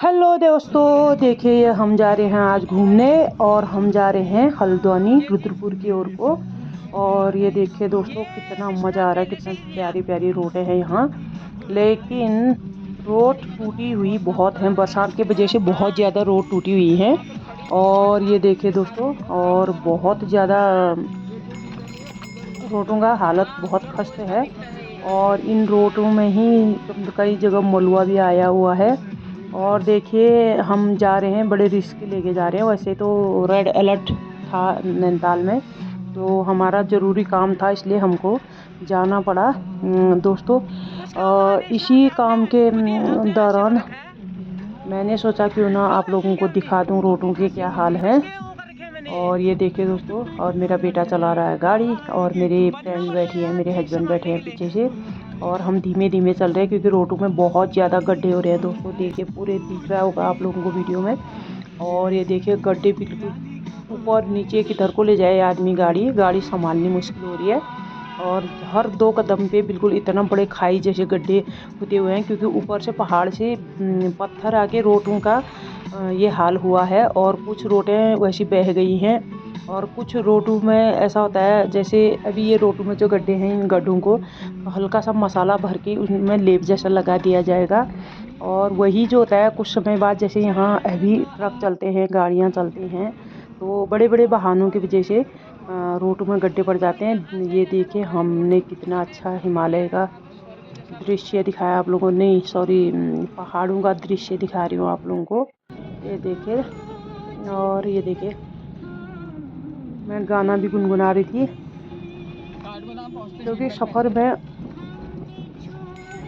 Hello दोस्तों, देखिए हम जा रहे हैं आज घूमने और हम जा रहे हैं हल्द्वानी रुद्रपुर की ओर को। और ये देखिए दोस्तों, कितना मज़ा आ रहा है, कितना प्यारी प्यारी रोडें हैं यहाँ। लेकिन रोड टूटी हुई बहुत हैं, बरसात की वजह से बहुत ज़्यादा रोड टूटी हुई है। और ये देखिए दोस्तों, और बहुत ज़्यादा रोडों का हालत बहुत खस्ते है। और इन रोडों में ही कई जगह मलबा भी आया हुआ है। और देखिए हम जा रहे हैं, बड़े रिस्क लेके जा रहे हैं। वैसे तो रेड अलर्ट था नैनीताल में, तो हमारा ज़रूरी काम था, इसलिए हमको जाना पड़ा दोस्तों। इसी काम के दौरान मैंने सोचा क्यों ना आप लोगों को दिखा दूं रोडों के क्या हाल है। और ये देखिए दोस्तों, और मेरा बेटा चला रहा है गाड़ी और मेरी फ्रेंड बैठी है, मेरे हस्बैंड बैठे हैं पीछे से। और हम धीमे धीमे चल रहे हैं क्योंकि रोडों में बहुत ज़्यादा गड्ढे हो रहे हैं दोस्तों। देखिए पूरे दिख रहा होगा आप लोगों को वीडियो में। और ये देखिए गड्ढे बिल्कुल ऊपर नीचे किधर को ले जाए आदमी, गाड़ी संभालनी मुश्किल हो रही है। और हर 2 कदम पे बिल्कुल इतना बड़े खाई जैसे गड्ढे होते हुए हैं, क्योंकि ऊपर से पहाड़ से पत्थर आके रोडों का ये हाल हुआ है। और कुछ रोडें वैसी बह गई हैं और कुछ रोडों में ऐसा होता है, जैसे अभी ये रोडों में जो गड्ढे हैं, इन गड्ढों को हल्का सा मसाला भर के उनमें लेप जैसा लगा दिया जाएगा। और वही जो होता है कुछ समय बाद, जैसे यहाँ अभी ट्रक चलते हैं, गाड़ियाँ चलती हैं, तो बड़े बड़े वाहनों की वजह से रोड में गड्ढे पड़ जाते हैं। ये देखिए हमने कितना अच्छा हिमालय का दृश्य दिखाया आप लोगों ने, सॉरी पहाड़ों का दृश्य दिखा रही हूँ आप लोगों को। ये देखिए, और ये देखिए मैं गाना भी गुनगुना रही थी क्योंकि सफ़र में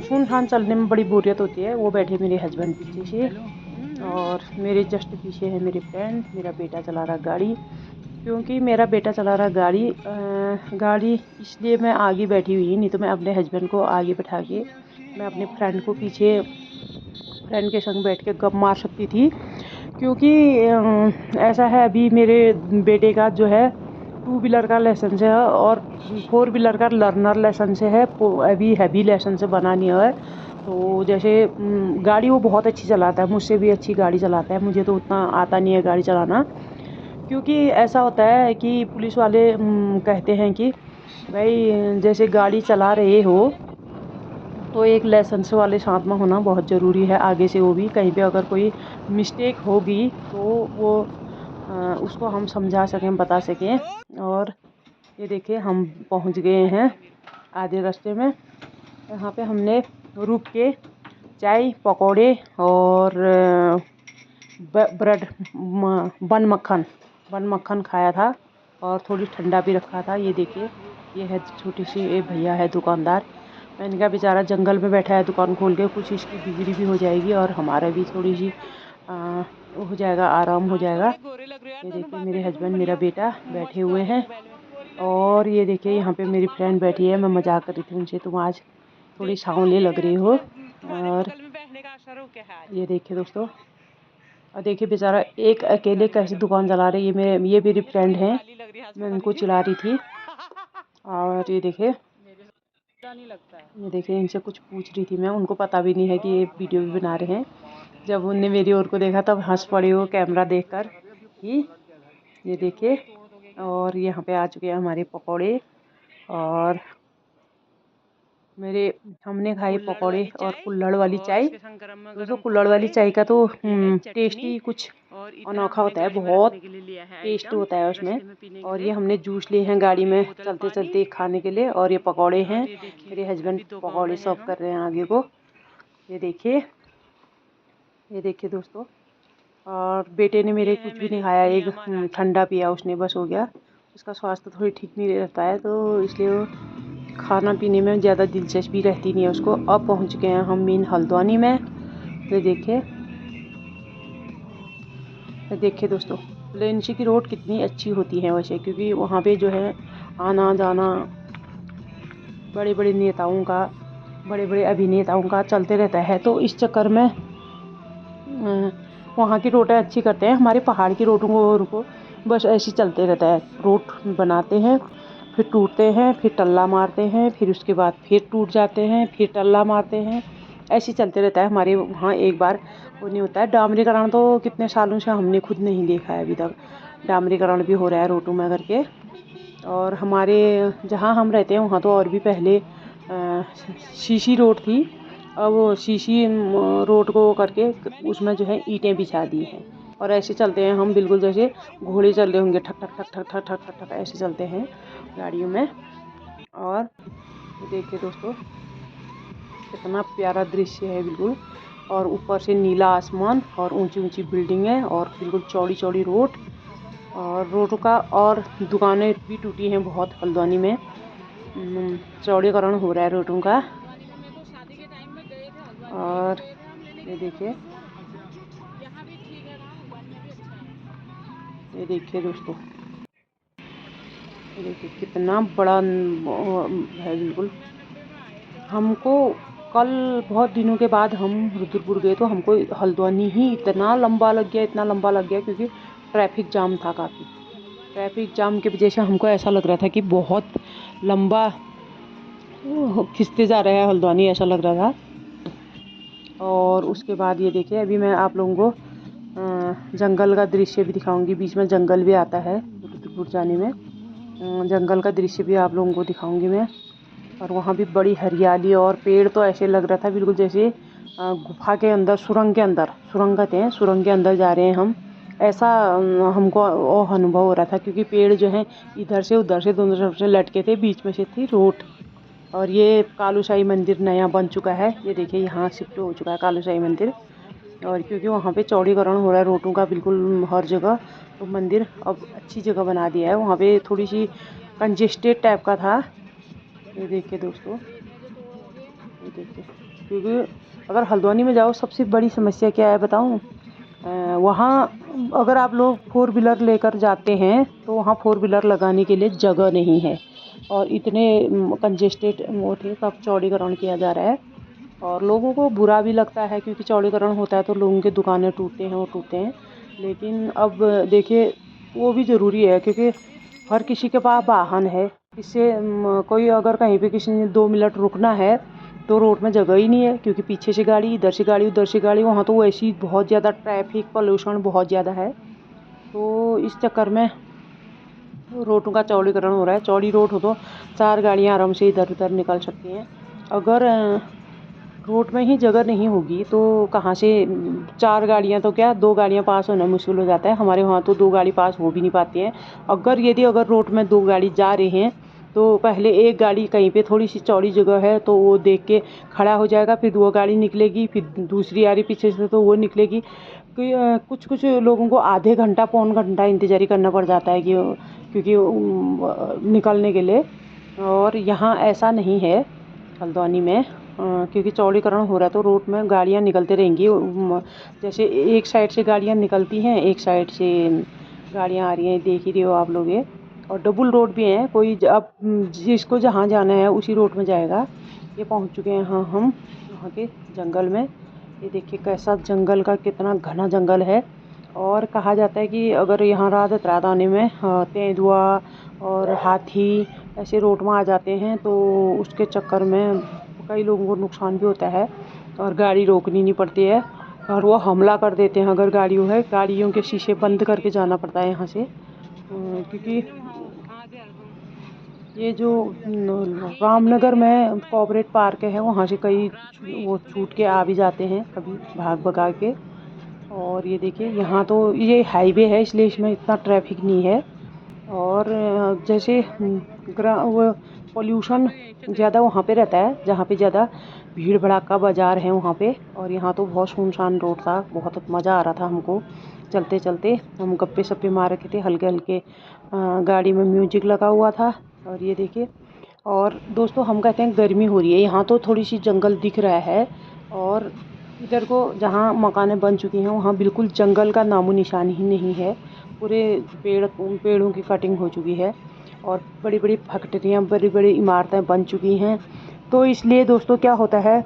सुनसान चलने में बड़ी बोरियत होती है। वो बैठे मेरे हस्बैंड पीछे से और मेरे जस्ट पीछे है मेरी फ्रेंड। मेरा बेटा चला रहा गाड़ी, क्योंकि मेरा बेटा चला रहा गाड़ी इसलिए मैं आगे बैठी हुई, नहीं तो मैं अपने हस्बैंड को आगे बैठा के मैं अपने फ्रेंड को पीछे फ्रेंड के संग बैठ के गप मार सकती थी। क्योंकि ऐसा है, अभी मेरे बेटे का जो है 2 व्हीलर का लाइसेंस है और 4 व्हीलर का लर्नर लाइसेंस है, अभी हैवी लाइसेंस बना नहीं है। तो जैसे गाड़ी वो बहुत अच्छी चलाता है, मुझसे भी अच्छी गाड़ी चलाता है। मुझे तो उतना आता नहीं है गाड़ी चलाना, क्योंकि ऐसा होता है कि पुलिस वाले कहते हैं कि भाई जैसे गाड़ी चला रहे हो तो एक लाइसेंस वाले साथ में होना बहुत ज़रूरी है। आगे से वो भी कहीं पे अगर कोई मिस्टेक होगी तो वो उसको हम समझा सकें, बता सकें। और ये देखिए हम पहुंच गए हैं आधे रास्ते में। यहाँ पे हमने रुक के चाय पकौड़े और ब्रेड बन मक्खन खाया था और थोड़ी ठंडा भी रखा था। ये देखिए, ये है छोटी सी, ये भैया है दुकानदार। मैंने कहा बेचारा जंगल में बैठा है दुकान खोल के, कुछ इसकी बिक्री भी हो जाएगी और हमारा भी थोड़ी सी हो जाएगा, आराम हो जाएगा। ये देखिए मेरे हस्बैंड मेरा बेटा बैठे हुए हैं। और ये देखिए यहाँ पे मेरी फ्रेंड बैठी है, मैं मजाक कर रही थी उनसे, तुम आज थोड़ी सांवली लग रही हो। और ये देखिए दोस्तों, और देखिए बेचारा एक अकेले कैसे दुकान चला रही है। ये मेरी फ्रेंड है, मैं उनको चिढ़ा रही थी। और ये देखिए इनसे कुछ पूछ रही थी मैं, उनको पता भी नहीं है कि ये वीडियो भी बना रहे हैं। जब उनने मेरी ओर को देखा तब हंस पड़ी वो कैमरा देखकर कि ये देखिए। और यहाँ पे आ चुके हैं हमारे पकौड़े और हमने खाई पकौड़े और कुल्हड़ वाली चाय। दोस्तों कुल्हड़ वाली चाय का तो टेस्ट ही कुछ अनोखा होता है, बहुत टेस्ट होता है उसमें। और ये हमने जूस लिए हैं गाड़ी में चलते चलते खाने के लिए। और ये पकौड़े हैं, मेरे हस्बैंड पकौड़े सर्व कर रहे हैं आगे को। ये देखिए दोस्तों, और बेटे ने मेरे कुछ भी नहीं खाया, एक ठंडा पिया उसने, बस हो गया। उसका स्वास्थ्य थोड़ी ठीक नहीं रहता है, तो इसलिए वो खाना पीने में ज़्यादा दिलचस्पी रहती नहीं है उसको। अब पहुंच गए हैं हम मीन हल्द्वानी में। ये देखिए दोस्तों, प्लेन्सी की रोड कितनी अच्छी होती है वैसे, क्योंकि वहाँ पे जो है आना जाना बड़े बड़े अभिनेताओं का चलते रहता है। तो इस चक्कर में वहाँ की रोडें अच्छी करते हैं। हमारे पहाड़ की रोडों को बस ऐसे चलते रहता है, रोड बनाते हैं फिर टूटते हैं, फिर टल्ला मारते हैं, फिर उसके बाद फिर टूट जाते हैं, फिर टल्ला मारते हैं, ऐसे ही चलते रहता है हमारे वहाँ। एक बार वो नहीं होता है डामरीकरण, तो कितने सालों से हमने खुद नहीं देखा है अभी तक। डामरीकरण भी हो रहा है रोटू में करके। और हमारे जहाँ हम रहते हैं वहाँ तो और भी पहले शीशी रोड थी। अब वो शीशी रोड को करके उसमें जो है ईंटें बिछा दी हैं। और ऐसे चलते हैं हम बिल्कुल जैसे घोड़े चल रहे होंगे, ठक ठक ठक ठक ठक ठक ठक ठक ऐसे चलते हैं गाड़ियों में। और ये देखिए दोस्तों कितना प्यारा दृश्य है बिल्कुल। और ऊपर से नीला आसमान और ऊंची ऊंची बिल्डिंगें और बिल्कुल चौड़ी चौड़ी रोड। और रोड का और दुकानें भी टूटी हैं बहुत हल्द्वानी में। चौड़ीकरण हो रहा है रोडों का। और ये देखिए, ये देखिए दोस्तों, ये देखिए कितना बड़ा है बिल्कुल। हमको कल बहुत दिनों के बाद हम रुद्रपुर गए तो हमको हल्द्वानी ही इतना लंबा लग गया, इतना लंबा लग गया, क्योंकि ट्रैफिक जाम था काफ़ी। ट्रैफिक जाम की वजह से हमको ऐसा लग रहा था कि बहुत लंबा खिंचते जा रहा है हल्द्वानी, ऐसा लग रहा था। और उसके बाद ये देखिए अभी मैं आप लोगों को जंगल का दृश्य भी दिखाऊंगी। बीच में जंगल भी आता है रुद्रपुर जाने में। जंगल का दृश्य भी आप लोगों को दिखाऊंगी मैं। और वहाँ भी बड़ी हरियाली और पेड़, तो ऐसे लग रहा था बिल्कुल जैसे गुफा के अंदर, सुरंग के अंदर, सुरंग कहते हैं, सुरंग के अंदर जा रहे हैं हम, ऐसा हमको अनुभव हो रहा था। क्योंकि पेड़ जो हैं इधर से उधर से दोनों तरफ से लटके थे, बीच में से थी रोड। और ये कालूशाही मंदिर नया बन चुका है, ये देखिए यहाँ शिफ्ट हो चुका है कालूशाही मंदिर। और क्योंकि वहाँ पे चौड़ीकरण हो रहा है रोडों का बिल्कुल हर जगह, तो मंदिर अब अच्छी जगह बना दिया है। वहाँ पे थोड़ी सी कंजेस्टेड टाइप का था। ये देखिए दोस्तों, ये देखिए, क्योंकि अगर हल्द्वानी में जाओ सबसे बड़ी समस्या क्या है बताऊँ? वहाँ अगर आप लोग 4 व्हीलर लेकर जाते हैं तो वहाँ 4 व्हीलर लगाने के लिए जगह नहीं है। और इतने कंजेस्टेड वो थे, कब चौड़ीकरण किया जा रहा है। और लोगों को बुरा भी लगता है क्योंकि चौड़ीकरण होता है तो लोगों के दुकानें टूटते हैं, वो टूटते हैं। लेकिन अब देखिए वो भी ज़रूरी है, क्योंकि हर किसी के पास वाहन है। इससे कोई अगर कहीं पे किसी ने 2 मिनट रुकना है तो रोड में जगह ही नहीं है, क्योंकि पीछे से गाड़ी, इधर से गाड़ी, उधर से गाड़ी। वहाँ तो वैसी बहुत ज़्यादा ट्रैफिक, पोल्यूशन बहुत ज़्यादा है। तो इस चक्कर में रोडों का चौड़ीकरण हो रहा है। चौड़ी रोड हो तो 4 गाड़ियाँ आराम से इधर उधर निकल सकती हैं। अगर रोड में ही जगह नहीं होगी तो कहाँ से 4 गाड़ियाँ, तो क्या 2 गाड़ियाँ पास होना मुश्किल हो जाता है। हमारे वहाँ तो 2 गाड़ी पास हो भी नहीं पाती है। अगर रोड में 2 गाड़ी जा रहे हैं तो पहले एक गाड़ी कहीं पे थोड़ी सी चौड़ी जगह है तो वो देख के खड़ा हो जाएगा, फिर वो गाड़ी निकलेगी, फिर दूसरी आ रही पीछे से तो वो निकलेगी। कुछ कुछ लोगों को आधे घंटा, पौन घंटा इंतज़ार करना पड़ जाता है कि क्योंकि निकलने के लिए। और यहाँ ऐसा नहीं है हल्द्वानी में, क्योंकि चौड़ीकरण हो रहा है तो रोड में गाड़ियाँ निकलते रहेंगी। जैसे एक साइड से गाड़ियाँ निकलती हैं, एक साइड से गाड़ियाँ आ रही हैं, देख ही रहे हो आप लोग ये। और डबल रोड भी हैं, कोई अब जिसको जहाँ जाना है उसी रोड में जाएगा। ये पहुँच चुके हैं हाँ हम वहाँ के जंगल में। ये देखिए कैसा जंगल का, कितना घना जंगल है। और कहा जाता है कि अगर यहाँ रात आने में तेंदुआ और हाथी ऐसे रोड में आ जाते हैं तो उसके चक्कर में कई लोगों को नुकसान भी होता है और गाड़ी रोकनी नहीं पड़ती है और वो हमला कर देते हैं। अगर गाड़ियों है, गाड़ियों के शीशे बंद करके जाना पड़ता है यहाँ से, क्योंकि ये जो रामनगर में कोऑपरेट पार्क है वहाँ से कई वो छूट के आ भी जाते हैं कभी भाग भगा के। और ये देखिए यहाँ तो ये हाईवे है इसलिए इसमें इतना ट्रैफिक नहीं है। और जैसे वो पोल्यूशन ज़्यादा वहाँ पे रहता है जहाँ पे ज़्यादा भीड़ भड़ाका बाज़ार है वहाँ पे। और यहाँ तो बहुत सुनसान रोड था, बहुत मज़ा आ रहा था हमको चलते चलते। हम गप्पे सप्पे मार रखे थे हल्के हल्के, गाड़ी में म्यूजिक लगा हुआ था। और ये देखिए, और दोस्तों हम कहते हैं गर्मी हो रही है, यहाँ तो थोड़ी सी जंगल दिख रहा है। और इधर को जहाँ मकानें बन चुकी हैं वहाँ बिल्कुल जंगल का नामो निशान ही नहीं है। पूरे पेड़ों की कटिंग हो चुकी है और बड़ी बड़ी फैक्ट्रियाँ, बड़ी बड़ी इमारतें बन चुकी हैं। तो इसलिए दोस्तों क्या होता है,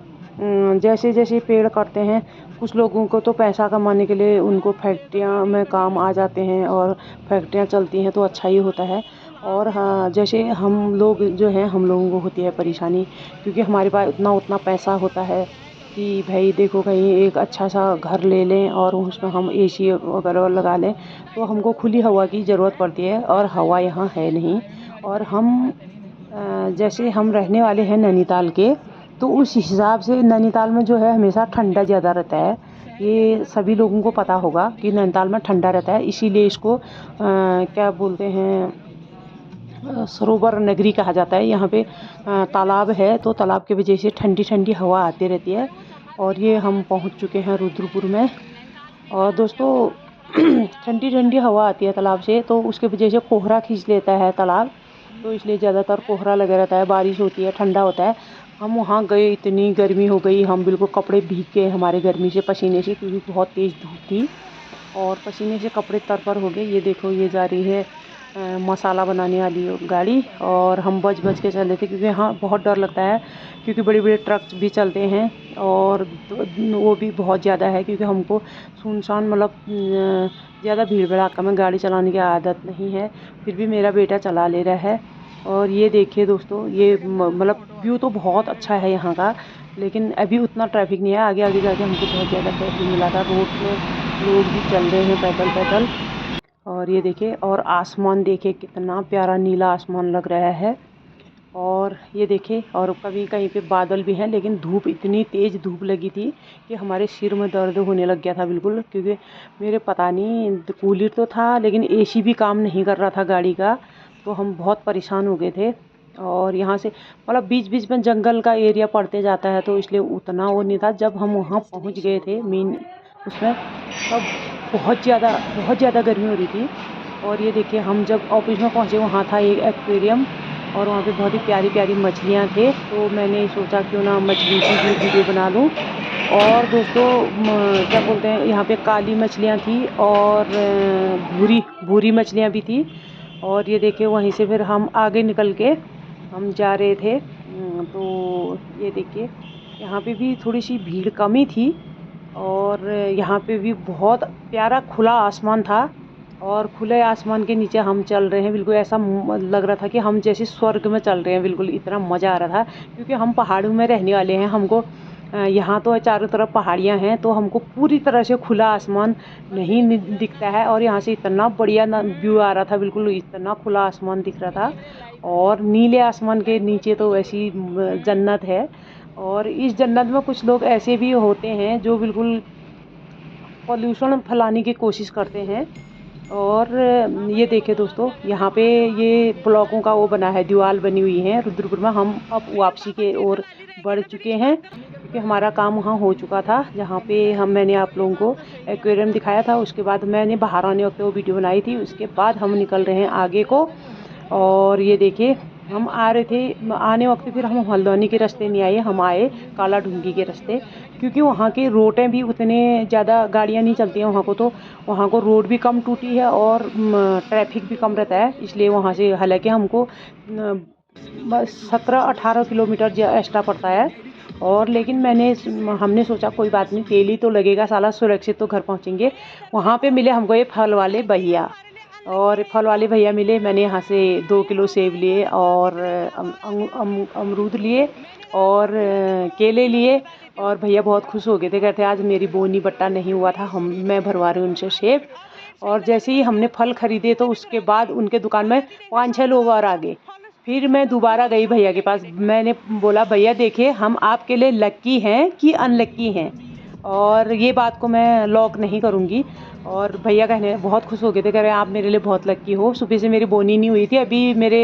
जैसे जैसे पेड़ कटते हैं कुछ लोगों को तो पैसा कमाने के लिए उनको फैक्ट्रियाँ में काम आ जाते हैं और फैक्ट्रियाँ चलती हैं तो अच्छा ही होता है। और हाँ, जैसे हम लोग जो हैं, हम लोगों को होती है परेशानी, क्योंकि हमारे पास उतना पैसा होता है कि भाई देखो कहीं एक अच्छा सा घर ले लें और उसमें हम एसी वगैरह लगा लें, तो हमको खुली हवा की ज़रूरत पड़ती है और हवा यहाँ है नहीं। और हम जैसे हम रहने वाले हैं नैनीताल के, तो उस हिसाब से नैनीताल में जो है हमेशा ठंडा ज़्यादा रहता है। ये सभी लोगों को पता होगा कि नैनीताल में ठंडा रहता है, इसीलिए इसको क्या बोलते हैं, सरोवर नगरी कहा जाता है। यहाँ पे तालाब है, तो तालाब की वजह से ठंडी ठंडी हवा आती रहती है। और ये हम पहुँच चुके हैं रुद्रपुर में। और दोस्तों ठंडी ठंडी हवा आती है तालाब से, तो उसके वजह से कोहरा खींच लेता है तालाब, तो इसलिए ज़्यादातर कोहरा लगा रहता है, बारिश होती है, ठंडा होता है। हम वहाँ गए, इतनी गर्मी हो गई, हम बिल्कुल कपड़े भीग गए हमारे गर्मी से, पसीने से, क्योंकि बहुत तेज़ धूप थी और पसीने से कपड़े तर-तर हो गए। ये देखो ये जा रही है मसाला बनाने वाली गाड़ी, और हम बच बच के चल रहे थे क्योंकि यहाँ बहुत डर लगता है, क्योंकि बड़े बड़े ट्रक भी चलते हैं और वो भी बहुत ज़्यादा है, क्योंकि हमको सुनसान मतलब ज़्यादा भीड़ भड़ाका में गाड़ी चलाने की आदत नहीं है, फिर भी मेरा बेटा चला ले रहा है। और ये देखिए दोस्तों, ये मतलब व्यू तो बहुत अच्छा है यहाँ का, लेकिन अभी उतना ट्रैफिक नहीं है। आगे आगे जाके हमको बहुत ज़्यादा ट्रैफिक मिला था, रोड में लोग भी चल रहे हैं पैदल पैदल। और ये देखिए, और आसमान देखिए कितना प्यारा नीला आसमान लग रहा है। और ये देखिए, और कभी कहीं पे बादल भी हैं, लेकिन धूप, इतनी तेज़ धूप लगी थी कि हमारे सिर में दर्द होने लग गया था बिल्कुल, क्योंकि मेरे पता नहीं कूलर तो था लेकिन एसी भी काम नहीं कर रहा था गाड़ी का, तो हम बहुत परेशान हो गए थे। और यहाँ से मतलब बीच बीच में जंगल का एरिया पड़ते जाता है, तो इसलिए उतना वो नहीं था। जब हम वहाँ पहुँच गए थे मेन उसमें, तब बहुत ज़्यादा गर्मी हो रही थी। और ये देखिए, हम जब ऑफिस में पहुँचे, वहाँ था एक एक्वेरियम, और वहाँ पे बहुत ही प्यारी प्यारी मछलियाँ थे, तो मैंने सोचा क्यों ना मछली की भी वीडियो बना लूँ। और दोस्तों क्या बोलते हैं, यहाँ पे काली मछलियाँ थी और भूरी मछलियाँ भी थी। और ये देखिए, वहीं से फिर हम आगे निकल के हम जा रहे थे। तो ये देखिए, यहाँ पे भी थोड़ी सी भीड़ कमी थी, और यहाँ पे भी बहुत प्यारा खुला आसमान था, और खुले आसमान के नीचे हम चल रहे हैं। बिल्कुल ऐसा लग रहा था कि हम जैसे स्वर्ग में चल रहे हैं, बिल्कुल इतना मज़ा आ रहा था, क्योंकि हम पहाड़ों में रहने वाले हैं। हमको यहाँ तो चारों तरफ पहाड़ियाँ हैं, तो हमको पूरी तरह से खुला आसमान नहीं दिखता है। और यहाँ से इतना बढ़िया व्यू आ रहा था, बिल्कुल इतना खुला आसमान दिख रहा था, और नीले आसमान के नीचे तो ऐसी जन्नत है। और इस जन्नत में कुछ लोग ऐसे भी होते हैं जो बिल्कुल पॉल्यूशन फैलाने की कोशिश करते हैं। और ये देखिए दोस्तों, यहाँ पे ये ब्लॉकों का वो बना है, दीवार बनी हुई है रुद्रपुर में। हम अब वापसी के ओर बढ़ चुके हैं, क्योंकि हमारा काम वहाँ हो चुका था, जहाँ पे मैंने आप लोगों को एक्वेरियम दिखाया था। उसके बाद मैंने बाहर आने वक्त वो वीडियो बनाई थी, उसके बाद हम निकल रहे हैं आगे को। और ये देखिए, हम आ रहे थे आने वक्त, फिर हम हल्द्वानी के रास्ते नहीं आए, हम आए काला ढूंगी के रास्ते, क्योंकि वहाँ के रोडें भी उतने ज़्यादा गाड़ियाँ नहीं चलती हैं वहाँ को, तो वहाँ को रोड भी कम टूटी है और ट्रैफिक भी कम रहता है, इसलिए वहाँ से हालांकि हमको 17-18 किलोमीटर एक्स्ट्रा पड़ता है। और लेकिन हमने सोचा कोई बात नहीं, तेल ही तो लगेगा साला, सुरक्षित तो घर पहुँचेंगे। वहाँ पे मिले हमको ये फल वाले भैया, और फल वाले भैया मिले। मैंने यहाँ से 2 किलो सेब लिए, और अमरूद लिए, और केले लिए। और भैया बहुत खुश हो गए थे, कहते आज मेरी बोनी बट्टा नहीं हुआ था, मैं भरवा रही हूँ उनसे सेब। और जैसे ही हमने फल खरीदे, तो उसके बाद उनके दुकान में 5-6 लोग और आ गए। फिर मैं दोबारा गई भैया के पास, मैंने बोला भैया देखिए, हम आपके लिए लक्की हैं कि अनलक्की हैं, और ये बात को मैं लॉक नहीं करूँगी। और भैया कहने बहुत खुश हो गए थे, कह रहे आप मेरे लिए बहुत लक्की हो, सुबह से मेरी बोनी नहीं हुई थी, अभी मेरे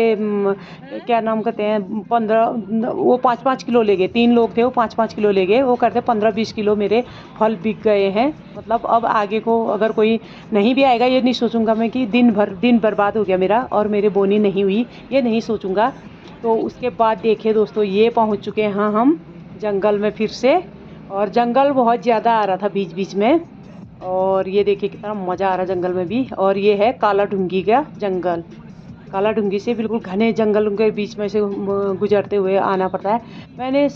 क्या नाम कहते हैं 15 वो 5-5 किलो ले गए, 3 लोग थे, वो 5-5 किलो ले गए। वो कहते 15-20 किलो मेरे फल बिक गए हैं। मतलब अब आगे को अगर कोई नहीं भी आएगा, ये नहीं सोचूंगा मैं कि दिन बर्बाद हो गया मेरा और मेरी बोनी नहीं हुई, ये नहीं सोचूंगा। तो उसके बाद देखिए दोस्तों, ये पहुँच चुके हैं हम जंगल में फिर से, और जंगल बहुत ज़्यादा आ रहा था बीच बीच में। और ये देखिए कितना मज़ा आ रहा है जंगल में भी। और ये है काला ढूंगी का जंगल। काला ढूंगी से बिल्कुल घने जंगल के बीच में से गुजरते हुए आना पड़ता है।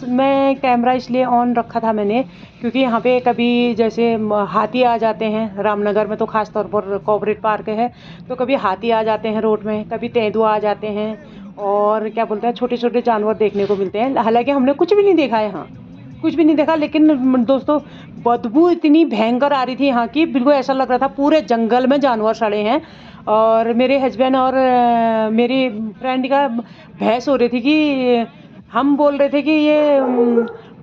मैं कैमरा इसलिए ऑन रखा था मैंने, क्योंकि यहाँ पे कभी जैसे हाथी आ जाते हैं, रामनगर में तो ख़ास तौर पर कोऑपरेटिव पार्क है, तो कभी हाथी आ जाते हैं रोड में, कभी तेंदुआ आ जाते हैं, और क्या बोलते हैं छोटे छोटे जानवर देखने को मिलते हैं। हालांकि हमने कुछ भी नहीं देखा है यहाँ, कुछ भी नहीं देखा, लेकिन दोस्तों बदबू इतनी भयंकर आ रही थी यहाँ की, बिल्कुल ऐसा लग रहा था पूरे जंगल में जानवर सड़े हैं। और मेरे हस्बैंड और मेरी फ्रेंड का बहस हो रही थी कि हम बोल रहे थे कि ये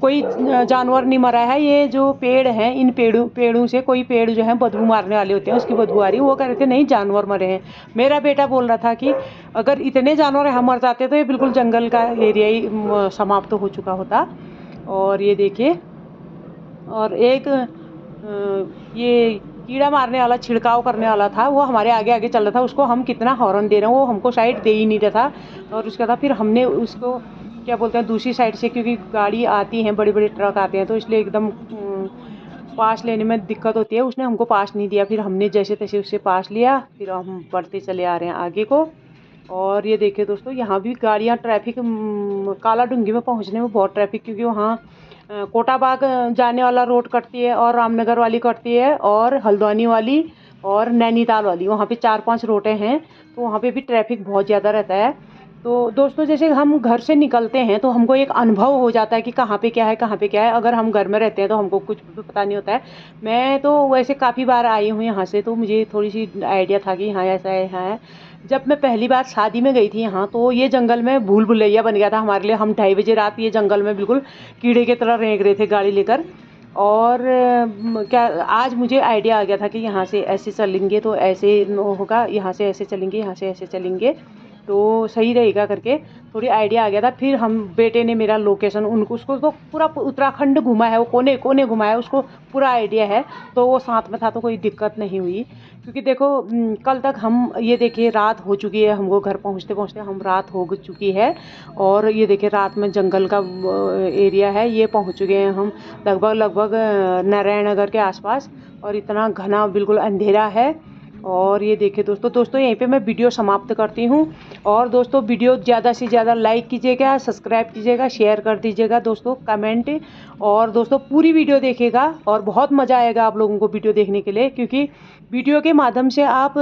कोई जानवर नहीं मरा है, ये जो पेड़ हैं इन पेड़ों से कोई पेड़ जो है बदबू मारने वाले होते हैं, उसकी बदबू आ रही है। वो कह रहे थे नहीं जानवर मरे हैं। मेरा बेटा बोल रहा था कि अगर इतने जानवर यहाँ मर जाते तो ये बिल्कुल जंगल का एरिया ही समाप्त हो चुका होता। और ये देखिए, और एक ये कीड़ा मारने वाला छिड़काव करने वाला था, वो हमारे आगे आगे चल रहा था। उसको हम कितना हॉर्न दे रहे हैं वो हमको साइड दे ही नहीं रहा था। और उसके बाद फिर हमने उसको क्या बोलते हैं दूसरी साइड से, क्योंकि गाड़ी आती हैं, बड़े बड़े ट्रक आते हैं, तो इसलिए एकदम पास लेने में दिक्कत होती है। उसने हमको पास नहीं दिया, फिर हमने जैसे तैसे उससे पास लिया, फिर हम बढ़ते चले आ रहे हैं आगे को। और ये देखिए दोस्तों, यहाँ भी गाड़ियाँ ट्रैफिक काला डूंगी में पहुँचने में बहुत ट्रैफिक, क्योंकि वहाँ कोटाबाग जाने वाला रोड कटती है और रामनगर वाली कटती है और हल्द्वानी वाली और नैनीताल वाली, वहाँ पे 4-5 रोडें हैं, तो वहाँ पे भी ट्रैफिक बहुत ज़्यादा रहता है। तो दोस्तों जैसे हम घर से निकलते हैं तो हमको एक अनुभव हो जाता है कि कहाँ पे क्या है, कहाँ पे क्या है। अगर हम घर में रहते हैं तो हमको कुछ भी पता नहीं होता है। मैं तो वैसे काफ़ी बार आई हूँ यहाँ से, तो मुझे थोड़ी सी आइडिया था कि हाँ ऐसा है, यहाँ है। जब मैं पहली बार शादी में गई थी यहाँ, तो ये जंगल में भूल भुलैया बन गया था हमारे लिए। हम 2:30 बजे रात ये जंगल में बिल्कुल कीड़े की तरह रेंग रहे थे गाड़ी लेकर। और क्या आज मुझे आइडिया आ गया था कि यहाँ से ऐसे चलेंगे तो ऐसे होगा, यहाँ से ऐसे चलेंगे, यहाँ से ऐसे चलेंगे तो सही रहेगा करके थोड़ी आइडिया आ गया था। फिर हम बेटे ने मेरा लोकेशन उसको तो पूरा उत्तराखंड घुमा है, वो कोने कोने घुमाया, उसको पूरा आइडिया है, तो वो साथ में था तो कोई दिक्कत नहीं हुई। क्योंकि देखो कल तक हम ये देखिए रात हो चुकी है, हमको घर पहुंचते पहुंचते हम रात हो चुकी है। और ये देखिए रात में जंगल का एरिया है, ये पहुंच चुके हैं हम लगभग नारायण नगर के आसपास। और इतना घना बिल्कुल अंधेरा है। और ये देखिए दोस्तों यहीं पे मैं वीडियो समाप्त करती हूँ। और दोस्तों वीडियो ज़्यादा से ज़्यादा लाइक कीजिएगा, सब्सक्राइब कीजिएगा, शेयर कर दीजिएगा दोस्तों, कमेंट। और दोस्तों पूरी वीडियो देखिएगा और बहुत मज़ा आएगा आप लोगों को वीडियो देखने के लिए, क्योंकि वीडियो के माध्यम से आप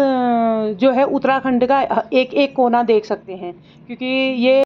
जो है उत्तराखंड का एक एक कोना देख सकते हैं। क्योंकि ये